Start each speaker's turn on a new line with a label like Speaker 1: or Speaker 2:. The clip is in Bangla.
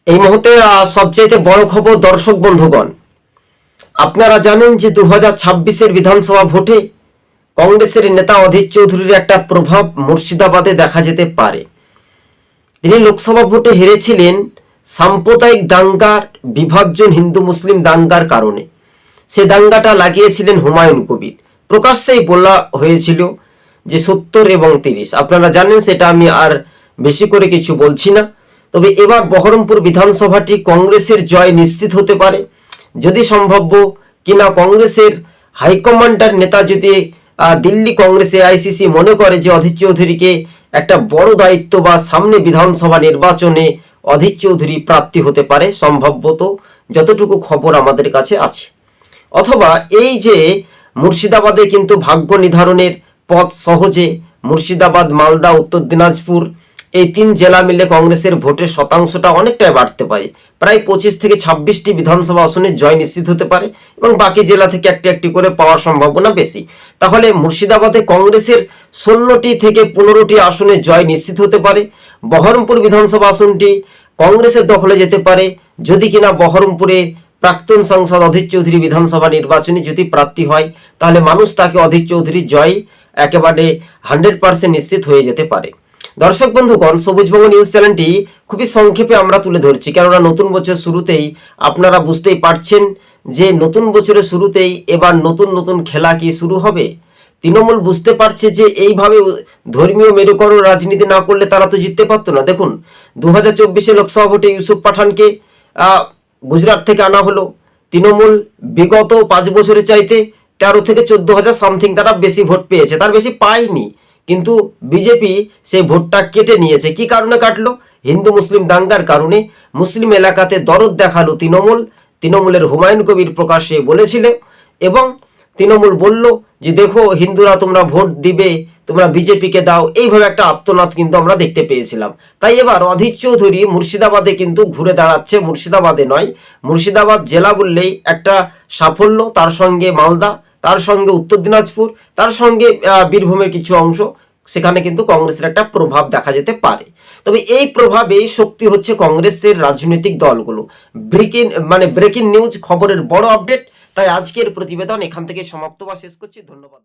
Speaker 1: এই মুহূর্তে সবচেয়ে বড় খবর দর্শক বন্ধুগণ, আপনারা জানেন যে 2026-এর বিধানসভা ভোটে কংগ্রেসের নেতা অধীর চৌধুরীর একটা প্রভাব মুর্শিদাবাদে দেখা যেতে পারে। তিনি লোকসভা ভোটে হেরেছিলেন সাম্প্রদায়িক দাঙ্গার, বিভাজন হিন্দু মুসলিম দাঙ্গার কারণে। সে দাঙ্গাটা লাগিয়েছিলেন হুমায়ুন কবির। প্রকাশ্যেই বলা হয়েছিল যে 70 এবং 30। আপনারা জানেন, সেটা আমি আর বেশি করে কিছু বলছি না। তবে এবার বহরমপুর বিধানসভাটি কংগ্রেসের জয় নিশ্চিত হতে পারে, যদি সম্ভাব্য কিনা কংগ্রেসের হাইকমান্ডার নেতা যদি দিল্লি কংগ্রেস এআইসিসি মনে করে যে অধীর চৌধুরীকে একটা বড় দায়িত্ব বা সামনে বিধানসভা নির্বাচনে অধীর চৌধুরী প্রার্থী হতে পারে, সম্ভবত যতটুকু খবর আমাদের কাছে আছে। অথবা এই যে মুর্শিদাবাদে কিন্তু ভাগ্য নির্ধারণের পথ সহজে, মুর্শিদাবাদ, মালদা, উত্তর দিনাজপুর এই 3 জেলা মিলে কংগ্রেসের ভোটের শতাংশটা অনেকটাই বাড়তে পারে। প্রায় 25 থেকে 26টি বিধানসভা আসনে জয় নিশ্চিত হতে পারে এবং বাকি জেলা থেকে একটি একটি করে পাওয়ার সম্ভাবনা বেশি। তাহলে মুর্শিদাবাদে কংগ্রেসের 16টি থেকে 15টি আসনে জয় নিশ্চিত হতে পারে। বহরমপুর বিধানসভা আসনটি কংগ্রেসের দখলে যেতে পারে, যদি কিনা বহরমপুরে প্রাক্তন সাংসদ অধীর চৌধুরী বিধানসভা নির্বাচনে যদি প্রার্থী হয়, তাহলে মানুষ তাকে অধীর চৌধুরীর জয় একেবারে 100% নিশ্চিত হয়ে যেতে পারে। দর্শক বন্ধুগণ, সবুজবঙ্গ নিউজ চ্যানেলটি খুবই সংক্ষেপে আমরা তুলে ধরছি, কেননা নতুন বছর শুরুতেই আপনারা বুঝতেই পারছেন যে নতুন বছরের শুরুতেই এবার নতুন নতুন খেলা কি শুরু হবে। তৃণমূল বুঝতে পারছে যে এইভাবে ধর্মীয় মেরুকরণ রাজনীতি না করলে তারা তো জিততে পারতো না। দেখুন, 2024 লোকসভা ভোটে ইউসুফ পাঠানকে গুজরাট থেকে আনা হলো। তৃণমূল বিগত 5 বছরের চাইতে 13 থেকে 14,000 সামথিং তারা বেশি ভোট পেয়েছে, তার বেশি পায়নি। কিন্তু বিজেপি সেই ভোটটা কেটে নিয়েছে। কি কারণে কাটলো? হিন্দু মুসলিম দাঙ্গার কারণে। মুসলিম এলাকাতে দরদ দেখালো তৃণমূলের হুমায়ুন কবির প্রকাশ্যে বলেছিল, এবং তৃণমূল বলল যে দেখো হিন্দুরা তোমরা ভোট দিবে, তোমরা বিজেপিকে দাও। এইভাবে একটা আত্মনাদ কিন্তু আমরা দেখতে পেয়েছিলাম। তাই এবার অধীর চৌধুরী মুর্শিদাবাদে কিন্তু ঘুরে দাঁড়াচ্ছে। মুর্শিদাবাদে নয়, মুর্শিদাবাদ জেলা বললেই একটা সাফল্য, তার সঙ্গে মালদা, তার সঙ্গে উত্তর দিনাজপুর, তার সঙ্গে বীরভূমের কিছু অংশ, সেখানে কিন্তু কংগ্রেসের একটা প্রভাব দেখা যেতে পারে। তবে এই প্রভাবেই শক্তি হচ্ছে কংগ্রেসের রাজনৈতিক দলগুলো। ব্রেকিং নিউজ, খবরের বড় আপডেট। তাই আজকের প্রতিবেদন এখান থেকে সমাপ্ত বা শেষ করছি। ধন্যবাদ।